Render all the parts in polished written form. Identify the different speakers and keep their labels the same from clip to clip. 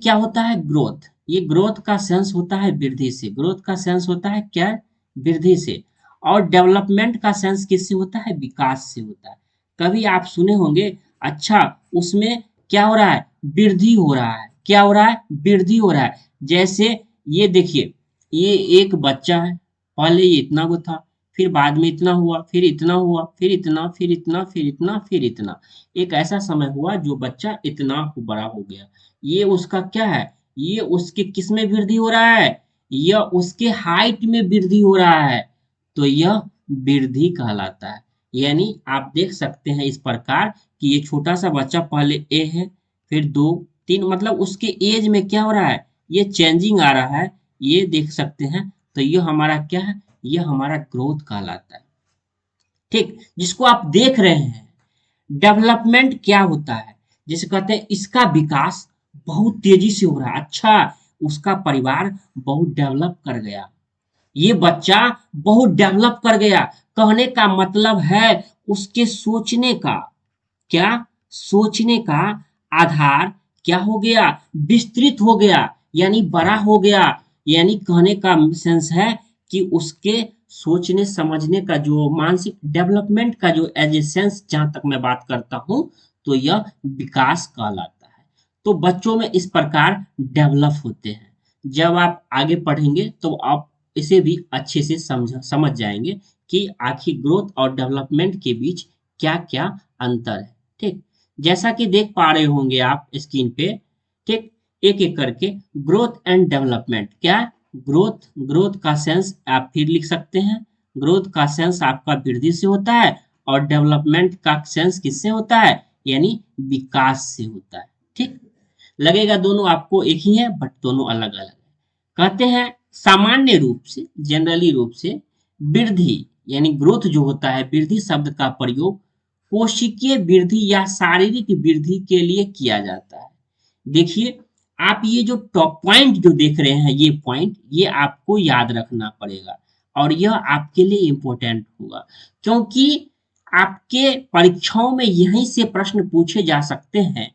Speaker 1: क्या होता है ग्रोथ, ये ग्रोथ का सेंस होता है वृद्धि से, ग्रोथ का सेंस होता है क्या, वृद्धि से। और डेवलपमेंट का सेंस किससे होता है, विकास से होता है। कभी आप सुने होंगे, अच्छा उसमें क्या हो रहा है, वृद्धि हो रहा है, क्या हो रहा है, वृद्धि हो रहा है। जैसे ये देखिए, ये एक बच्चा है, पहले ये इतना को था, फिर बाद में इतना हुआ, फिर इतना हुआ, फिर इतना, फिर इतना, फिर इतना, फिर इतना। एक ऐसा समय हुआ जो बच्चा इतना बड़ा हो गया। ये उसका क्या है, ये उसके किस में वृद्धि हो रहा है, यह उसके हाइट में वृद्धि हो रहा है, तो यह वृद्धि कहलाता है। यानी आप देख सकते हैं इस प्रकार कि ये छोटा सा बच्चा पहले ए है, फिर दो, तीन, मतलब उसके एज में क्या हो रहा है, ये चेंजिंग आ रहा है, ये देख सकते हैं। तो ये हमारा क्या है, ये हमारा ग्रोथ कहलाता है। ठीक, जिसको आप देख रहे हैं। डेवलपमेंट क्या होता है, जिसे कहते हैं इसका विकास बहुत तेजी से हो रहा है, अच्छा उसका परिवार बहुत डेवलप कर गया, ये बच्चा बहुत डेवलप कर गया। कहने का मतलब है उसके सोचने का, क्या, सोचने का आधार क्या हो गया, विस्तृत हो गया, यानी बड़ा हो गया। यानी कहने का सेंस है कि उसके सोचने समझने का जो मानसिक डेवलपमेंट का जो एज ए सेंस, जहां तक मैं बात करता हूं, तो यह विकास कहलाता है। तो बच्चों में इस प्रकार डेवलप होते हैं। जब आप आगे पढ़ेंगे तो आप इसे भी अच्छे से समझ जाएंगे कि आखिर ग्रोथ और डेवलपमेंट के बीच क्या क्या अंतर है। ठीक, जैसा कि देख पा रहे होंगे आप स्क्रीन पे। ठीक, एक एक करके ग्रोथ एंड डेवलपमेंट क्या, ग्रोथ, ग्रोथ का सेंस आप फिर लिख सकते हैं, ग्रोथ का सेंस आपका वृद्धि से होता है, और डेवलपमेंट का सेंस किससे होता है, यानी विकास से होता है। ठीक, लगेगा दोनों आपको एक ही है, बट दोनों अलग अलग है। कहते हैं सामान्य रूप से, जनरली रूप से वृद्धि यानी ग्रोथ जो होता है, वृद्धि शब्द का प्रयोग कोशिकीय वृद्धि या शारीरिक वृद्धि के लिए किया जाता है। देखिए, आप ये जो टॉप पॉइंट जो देख रहे हैं, ये पॉइंट, ये आपको याद रखना पड़ेगा, और यह आपके लिए इम्पोर्टेंट होगा, क्योंकि आपके परीक्षाओं में यहीं से प्रश्न पूछे जा सकते हैं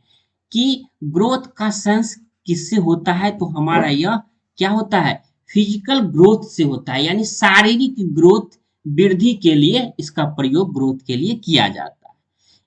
Speaker 1: कि ग्रोथ का सेंस किससे होता है। तो हमारा यह क्या होता है, फिजिकल ग्रोथ से होता है, यानी शारीरिक ग्रोथ, वृद्धि के लिए इसका प्रयोग ग्रोथ के लिए किया जाता है।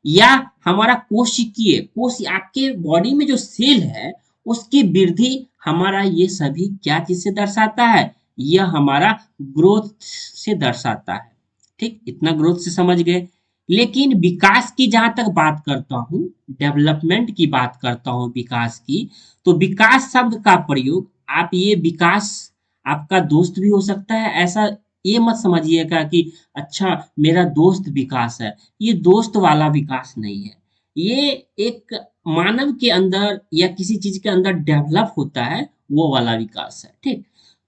Speaker 1: या हमारा कोशिकीय, कोश आपके बॉडी में जो सेल है उसकी वृद्धि, हमारा ये सभी क्या चीज से दर्शाता है, यह हमारा ग्रोथ से दर्शाता है। ठीक, इतना ग्रोथ से समझ गए। लेकिन विकास की जहां तक बात करता हूं, डेवलपमेंट की बात करता हूं, विकास की, तो विकास शब्द का प्रयोग, आप ये विकास आपका दोस्त भी हो सकता है, ऐसा ये मत समझिएगा कि अच्छा मेरा दोस्त विकास है, ये दोस्त वाला विकास नहीं है। ये एक मानव के अंदर या किसी चीज के अंदर डेवलप होता है, वो वाला विकास है। ठीक,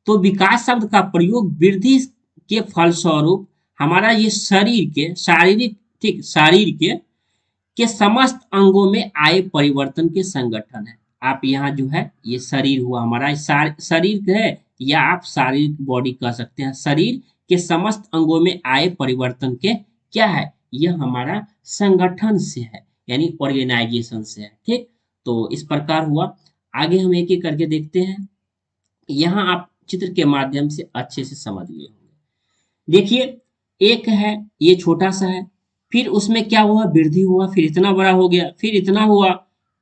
Speaker 1: तो विकास शब्द का प्रयोग वृद्धि के फलस्वरूप हमारा ये शरीर के शारीरिक, ठीक, शरीर के समस्त अंगों में आए परिवर्तन के संगठन है। आप यहाँ जो है ये शरीर हुआ हमारा, शरीर है, या आप शारीरिक बॉडी कह सकते हैं। शरीर के समस्त अंगों में आए परिवर्तन के क्या है, यह हमारा संगठन से है, यानी ऑर्गेनाइजेशन से है। ठीक, तो इस प्रकार हुआ। आगे हम एक एक करके देखते हैं। यहाँ आप चित्र के माध्यम से अच्छे से समझ गए होंगे। देखिए, एक है, ये छोटा सा है, फिर उसमें क्या हुआ, वृद्धि हुआ, फिर इतना बड़ा हो गया, फिर इतना हुआ,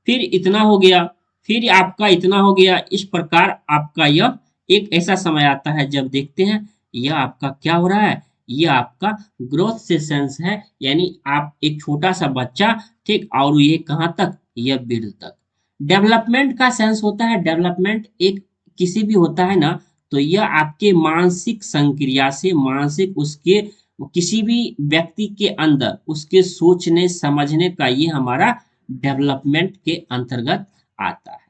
Speaker 1: फिर इतना हो गया, फिर आपका इतना हो गया। इस प्रकार आपका यह एक ऐसा समय आता है जब देखते हैं यह आपका क्या हो रहा है, यह आपका ग्रोथ से सेंस है, यानी आप एक छोटा सा बच्चा, ठीक, और ये कहाँ तक, यह वृद्ध तक। डेवलपमेंट का सेंस होता है, डेवलपमेंट एक किसी भी होता है ना, तो यह आपके मानसिक संक्रिया से, मानसिक उसके किसी भी व्यक्ति के अंदर उसके सोचने समझने का, ये हमारा डेवलपमेंट के अंतर्गत आता है।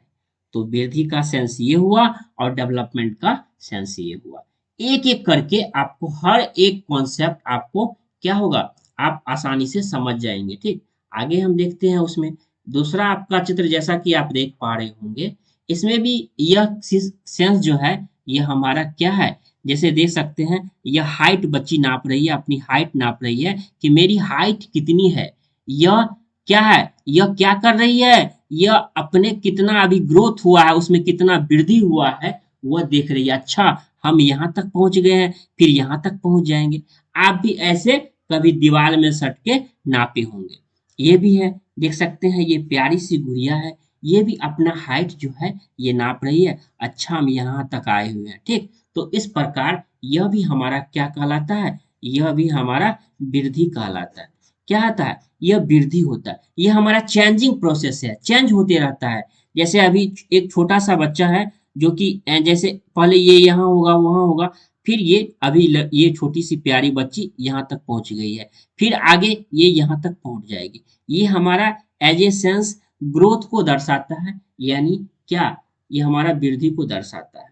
Speaker 1: तो वृद्धि का सेंस ये हुआ, और डेवलपमेंट का सेंस ये हुआ। एक एक करके आपको हर एक कॉन्सेप्ट आपको क्या होगा, आप आसानी से समझ जाएंगे। ठीक, आगे हम देखते हैं उसमें दूसरा आपका चित्र, जैसा कि आप देख पा रहे होंगे, इसमें भी यह सेंस जो है, ये हमारा क्या है, जैसे देख सकते हैं, यह हाइट बच्ची नाप रही है, अपनी हाइट नाप रही है कि मेरी हाइट कितनी है। यह क्या है, यह क्या कर रही है, यह अपने कितना अभी ग्रोथ हुआ है, उसमें कितना वृद्धि हुआ है वह देख रही है। अच्छा, हम यहाँ तक पहुंच गए हैं, फिर यहाँ तक पहुंच जाएंगे। आप भी ऐसे कभी दीवार में सट के नापे होंगे। ये भी है, देख सकते हैं ये प्यारी सी गुड़िया है, ये भी अपना हाइट जो है ये नाप रही है। अच्छा, हम यहाँ तक आए हुए हैं, ठीक। तो इस प्रकार यह भी हमारा क्या कहलाता है, यह भी हमारा वृद्धि कहलाता है। क्या आता है, यह वृद्धि होता है। यह हमारा चेंजिंग प्रोसेस है, चेंज होते रहता है। जैसे अभी एक छोटा सा बच्चा है जो कि जैसे पहले ये यहाँ होगा वहां होगा, फिर ये अभी ये छोटी सी प्यारी बच्ची यहाँ तक पहुंच गई है, फिर आगे ये यहाँ तक पहुंच जाएगी। ये हमारा एज ए सेंस ग्रोथ को दर्शाता है, यानी क्या, ये हमारा वृद्धि को दर्शाता है।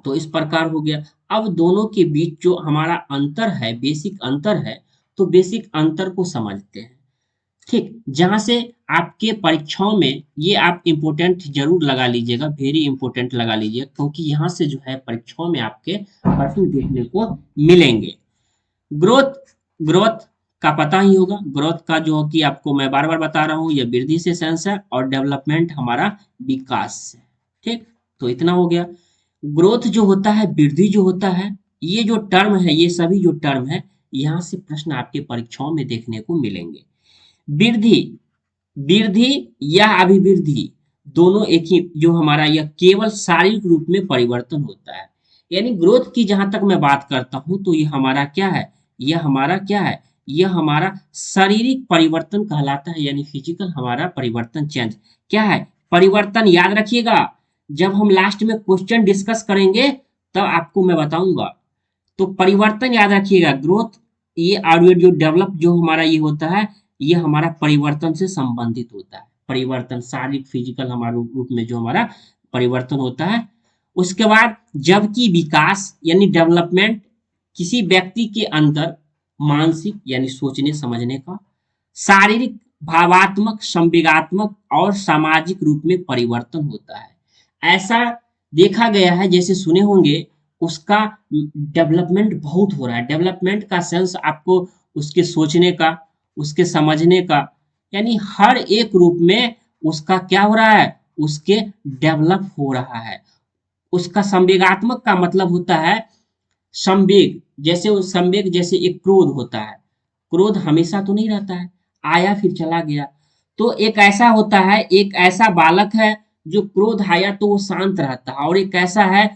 Speaker 1: तो इस प्रकार हो गया। अब दोनों के बीच जो हमारा अंतर है, बेसिक अंतर है, तो बेसिक अंतर को समझते हैं, ठीक। जहां से आपके परीक्षाओं में ये आप इम्पोर्टेंट जरूर लगा लीजिएगा, वेरी इंपॉर्टेंट लगा लीजिएगा, क्योंकि यहाँ से जो है परीक्षाओं में आपके प्रश्न देखने को मिलेंगे। ग्रोथ, ग्रोथ का पता ही होगा, ग्रोथ का जो कि आपको मैं बार बार बता रहा हूँ, ये वृद्धि से सेंस है, और डेवलपमेंट हमारा विकास से, ठीक। तो इतना हो गया। ग्रोथ जो होता है, वृद्धि जो होता है, ये जो टर्म है, ये सभी जो टर्म है, यहाँ से प्रश्न आपके परीक्षाओं में देखने को मिलेंगे। वृद्धि, वृद्धि या अभिवृद्धि दोनों एक ही, जो हमारा यह केवल शारीरिक रूप में परिवर्तन होता है। यानी ग्रोथ की जहां तक मैं बात करता हूं, तो यह हमारा क्या है, यह हमारा क्या है, यह हमारा शारीरिक परिवर्तन कहलाता है, यानी फिजिकल हमारा परिवर्तन, चेंज क्या है, परिवर्तन। याद रखिएगा, जब हम लास्ट में क्वेश्चन डिस्कस करेंगे तब आपको मैं बताऊंगा। तो परिवर्तन याद रखिएगा, ग्रोथ, ये और ये जो डेवलप जो हमारा ये होता है, ये हमारा परिवर्तन से संबंधित होता है। परिवर्तन शारीरिक फिजिकल हमारे रूप में जो हमारा परिवर्तन होता है। उसके बाद जबकि विकास यानी डेवलपमेंट किसी व्यक्ति के अंदर मानसिक यानी सोचने समझने का, शारीरिक भावात्मक संवेगात्मक और सामाजिक रूप में परिवर्तन होता है। ऐसा देखा गया है, जैसे सुने होंगे, उसका डेवलपमेंट बहुत हो रहा है। डेवलपमेंट का सेंस आपको उसके सोचने का, उसके समझने का, यानी हर एक रूप में उसका क्या हो रहा है, उसके डेवलप हो रहा है। उसका संवेगात्मक का मतलब होता है संवेग, जैसे उस संवेग, जैसे एक क्रोध होता है, क्रोध हमेशा तो नहीं रहता है, आया फिर चला गया। तो एक ऐसा होता है, एक ऐसा बालक है जो क्रोध आया तो वो शांत रहता है, और एक ऐसा है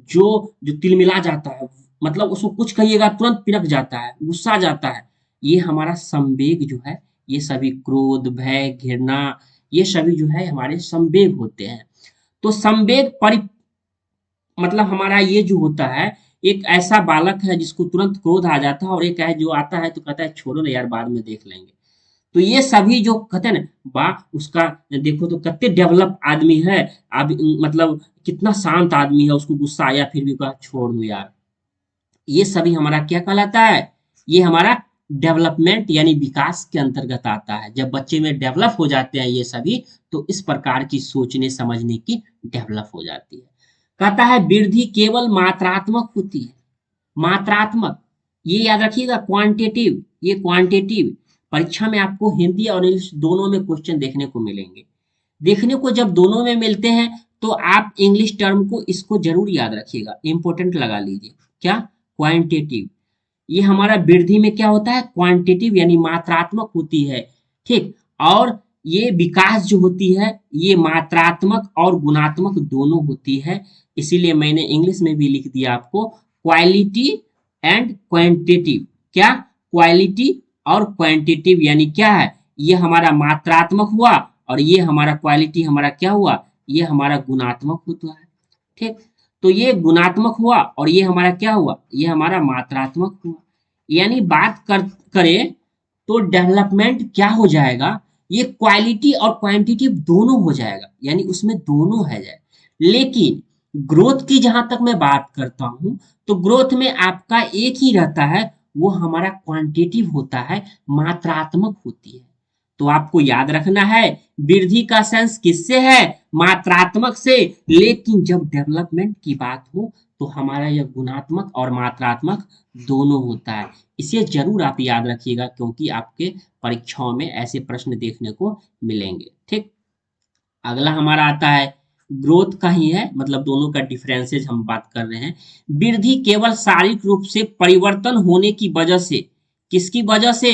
Speaker 1: जो जो तिलमिला जाता है, मतलब उसको कुछ कहिएगा तुरंत पिनक जाता है, गुस्सा जाता है। ये हमारा संवेग जो है, ये सभी क्रोध, भय, घृणा, ये सभी जो है हमारे संवेग होते हैं। तो संवेग मतलब हमारा ये जो होता है, एक ऐसा बालक है जिसको तुरंत क्रोध आ जाता है, और एक है जो आता है तो कहता है छोड़ो ना यार, बाद में देख लेंगे। तो ये सभी जो कहते हैं ना, बा उसका देखो तो कितने डेवलप आदमी है, अब मतलब कितना शांत आदमी है, उसको गुस्सा आया फिर भी कहा छोड़ दो यार। ये सभी हमारा क्या कहलाता है, ये हमारा डेवलपमेंट यानी विकास के अंतर्गत आता है। जब बच्चे में डेवलप हो जाते हैं ये सभी, तो इस प्रकार की सोचने समझने की डेवलप हो जाती है। कहता है वृद्धि केवल मात्रात्मक होती है, मात्रात्मक, ये याद रखिएगा, क्वांटिटिव, ये क्वांटिटिव। परीक्षा में आपको हिंदी और इंग्लिश दोनों में क्वेश्चन देखने को मिलेंगे। देखने को जब दोनों में मिलते हैं, तो आप इंग्लिश टर्म को इसको जरूर याद रखिएगा, इंपॉर्टेंट लगा लीजिए। क्या, क्वांटिटिव। ये हमारा वृद्धि में क्या होता है, क्वांटिटिव यानी मात्रात्मक होती है, ठीक। और ये विकास जो होती है, ये मात्रात्मक और गुणात्मक दोनों होती है। इसीलिए मैंने इंग्लिश में भी लिख दिया आपको, क्वालिटी एंड क्वांटिटिव। क्या, क्वालिटी और क्वांटिटिव, यानी क्या है, ये हमारा मात्रात्मक हुआ, और ये हमारा क्वालिटी हमारा क्या हुआ, ये हमारा गुणात्मक होता है, ठीक। तो ये गुणात्मक हुआ, और ये हमारा क्या हुआ, ये हमारा मात्रात्मक हुआ। यानी बात करें तो डेवलपमेंट क्या हो जाएगा, ये क्वालिटी और क्वांटिटी दोनों हो जाएगा, यानी उसमें दोनों है जाए। लेकिन ग्रोथ की जहां तक मैं बात करता हूं, तो ग्रोथ में आपका एक ही रहता है, वो हमारा क्वांटिटिव होता है, मात्रात्मक होती है। तो आपको याद रखना है, वृद्धि का सेंस किससे है, मात्रात्मक से। लेकिन जब डेवलपमेंट की बात हो, तो हमारा यह गुणात्मक और मात्रात्मक दोनों होता है। इसे जरूर आप याद रखिएगा, क्योंकि आपके परीक्षाओं में ऐसे प्रश्न देखने को मिलेंगे, ठीक। अगला हमारा आता है ग्रोथ का ही है, मतलब दोनों का डिफरेंसेस हम बात कर रहे हैं। वृद्धि केवल शारीरिक रूप से परिवर्तन होने की वजह से, किसकी वजह से,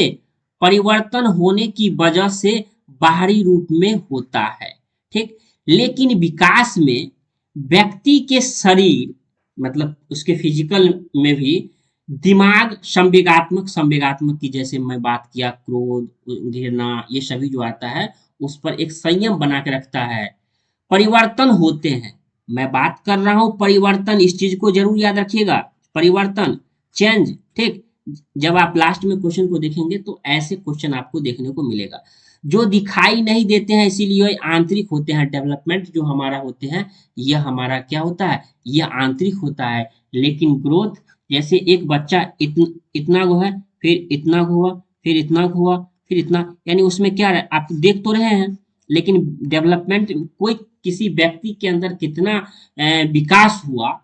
Speaker 1: परिवर्तन होने की वजह से बाहरी रूप में होता है, ठीक। लेकिन विकास में व्यक्ति के शरीर, मतलब उसके फिजिकल में भी दिमाग, संवेगात्मक संवेगात्मक की जैसे मैं बात किया, क्रोध, घृणा, ये सभी जो आता है उस पर एक संयम बना के रखता है। परिवर्तन होते हैं, मैं बात कर रहा हूं परिवर्तन, इस चीज को जरूर याद रखिएगा, परिवर्तन, चेंज, ठीक। जब आप लास्ट में क्वेश्चन को देखेंगे तो ऐसे क्वेश्चन आपको देखने को मिलेगा जो दिखाई नहीं देते हैं, इसीलिए आंतरिक होते हैं। डेवलपमेंट जो हमारा होते हैं यह हमारा क्या होता है, यह आंतरिक होता है। लेकिन ग्रोथ, जैसे एक बच्चा इतना को है, फिर इतना को हुआ, फिर इतना को हुआ, फिर इतना, यानी उसमें क्या है, आप देख तो रहे हैं। लेकिन डेवलपमेंट, कोई किसी व्यक्ति के अंदर कितना विकास हुआ,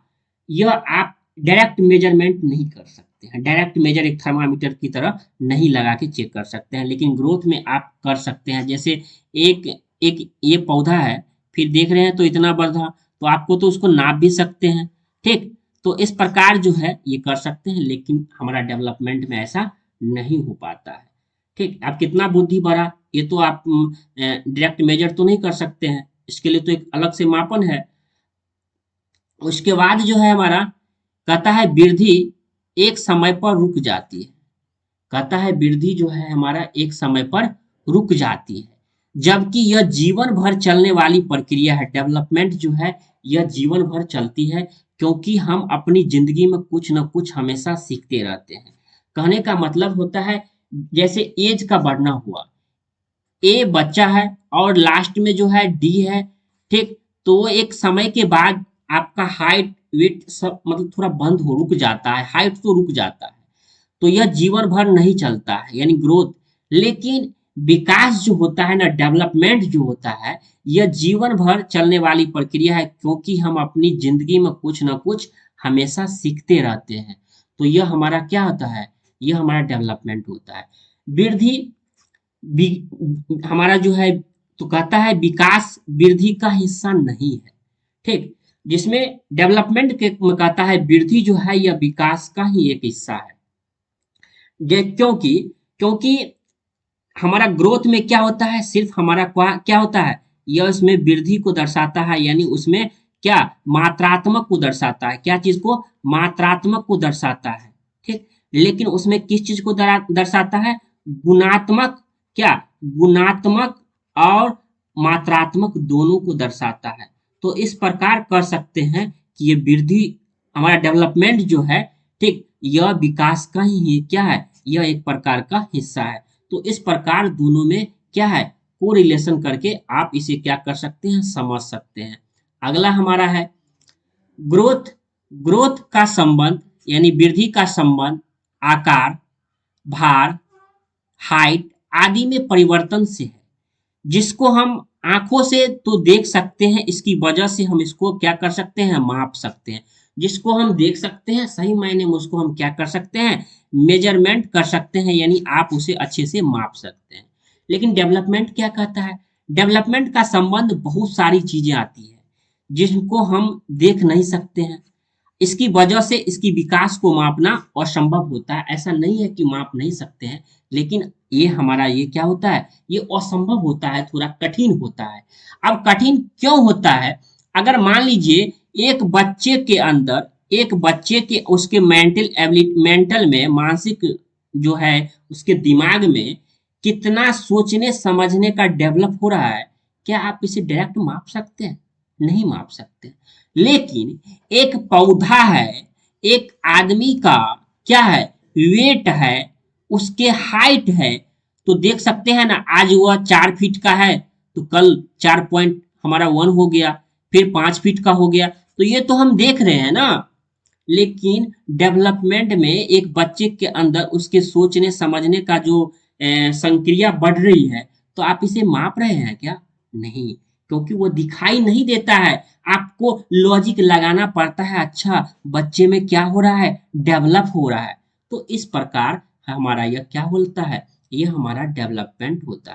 Speaker 1: यह आप डायरेक्ट मेजरमेंट नहीं कर सकते हैं। डायरेक्ट मेजर एक थर्मामीटर की तरह नहीं लगा के चेक कर सकते हैं, लेकिन ग्रोथ में आप कर सकते हैं। जैसे एक एक ये पौधा है, फिर देख रहे हैं तो इतना बढ़ा, तो आपको तो उसको नाप भी सकते हैं, ठीक। तो इस प्रकार जो है ये कर सकते हैं, लेकिन हमारा डेवलपमेंट में ऐसा नहीं हो पाता है, ठीक। आप कितना बुद्धि बढ़ा, ये तो आप डायरेक्ट मेजर तो नहीं कर सकते हैं, इसके लिए तो एक अलग से मापन है। उसके बाद जो है हमारा, कहता है वृद्धि एक समय पर रुक जाती है। कहता है वृद्धि जो है हमारा एक समय पर रुक जाती है, जबकि यह जीवन भर चलने वाली प्रक्रिया है। डेवलपमेंट जो है यह जीवन भर चलती है, क्योंकि हम अपनी जिंदगी में कुछ न कुछ हमेशा सीखते रहते हैं। कहने का मतलब होता है, जैसे एज का बढ़ना हुआ, ए बच्चा है और लास्ट में जो है डी है, ठीक। तो एक समय के बाद आपका हाइट वेट सब मतलब थोड़ा बंद हो, रुक जाता है, हाइट तो रुक जाता है। तो यह जीवन भर नहीं चलता है, यानी ग्रोथ। लेकिन विकास जो होता है ना, डेवलपमेंट जो होता है, यह जीवन भर चलने वाली प्रक्रिया है, क्योंकि हम अपनी जिंदगी में कुछ ना कुछ हमेशा सीखते रहते हैं। तो यह हमारा क्या होता है, यह हमारा डेवलपमेंट होता है। वृद्धि हमारा जो है, तो कहता है विकास वृद्धि का हिस्सा नहीं है, ठीक। जिसमें डेवलपमेंट के में कहता है वृद्धि जो है यह विकास का ही एक हिस्सा है। क्योंकि क्योंकि हमारा ग्रोथ में क्या होता है, सिर्फ हमारा क्या होता है, यह उसमें वृद्धि को दर्शाता है, यानी उसमें क्या, मात्रात्मक को दर्शाता है। क्या चीज को, मात्रात्मक को दर्शाता है, ठीक। लेकिन उसमें किस चीज को दर्शाता है, गुणात्मक, क्या, गुणात्मक और मात्रात्मक दोनों को दर्शाता है। तो इस प्रकार कर सकते हैं कि ये वृद्धि, हमारा डेवलपमेंट जो है, ठीक, यह विकास का ही क्या है, यह एक प्रकार का हिस्सा है। तो इस प्रकार दोनों में क्या है, को रिलेशन करके आप इसे क्या कर सकते हैं, समझ सकते हैं। अगला हमारा है ग्रोथ। ग्रोथ का संबंध, यानी वृद्धि का संबंध आकार, भार, हाइट आदि में परिवर्तन से है, जिसको हम आंखों से तो देख सकते हैं, इसकी वजह से हम इसको क्या कर सकते हैं, माप सकते हैं। जिसको हम देख सकते हैं, सही मायने में उसको हम क्या कर सकते हैं, मेजरमेंट कर सकते हैं, यानी आप उसे अच्छे से माप सकते हैं। लेकिन डेवलपमेंट क्या कहता है, डेवलपमेंट का संबंध बहुत सारी चीजें आती है जिनको हम देख नहीं सकते हैं, इसकी वजह से इसकी विकास को मापना असंभव होता है। ऐसा नहीं है कि माप नहीं सकते हैं, लेकिन ये हमारा ये क्या होता है, ये असंभव होता है, थोड़ा कठिन होता है। अब कठिन क्यों होता है, अगर मान लीजिए एक बच्चे के अंदर, एक बच्चे के उसके मेंटल एबिलिटी, मेंटल में, मानसिक जो है उसके दिमाग में कितना सोचने समझने का डेवलप हो रहा है, क्या आप इसे डायरेक्ट माप सकते हैं, नहीं माप सकते। लेकिन एक पौधा है, एक आदमी का क्या है, वेट है, उसके हाइट है, तो देख सकते हैं ना, आज वह 4 फीट का है तो कल 4 हमारा 1 हो गया, फिर 5 फीट का हो गया, तो ये तो हम देख रहे हैं ना। लेकिन डेवलपमेंट में एक बच्चे के अंदर उसके सोचने समझने का जो संक्रिया बढ़ रही है, तो आप इसे माप रहे हैं क्या, नहीं, क्योंकि वो दिखाई नहीं देता है। आपको लॉजिक लगाना पड़ता है, अच्छा बच्चे में क्या हो रहा है, डेवलप हो रहा है। तो इस प्रकार हमारा यह क्या होता है, ये हमारा डेवलपमेंट होता है।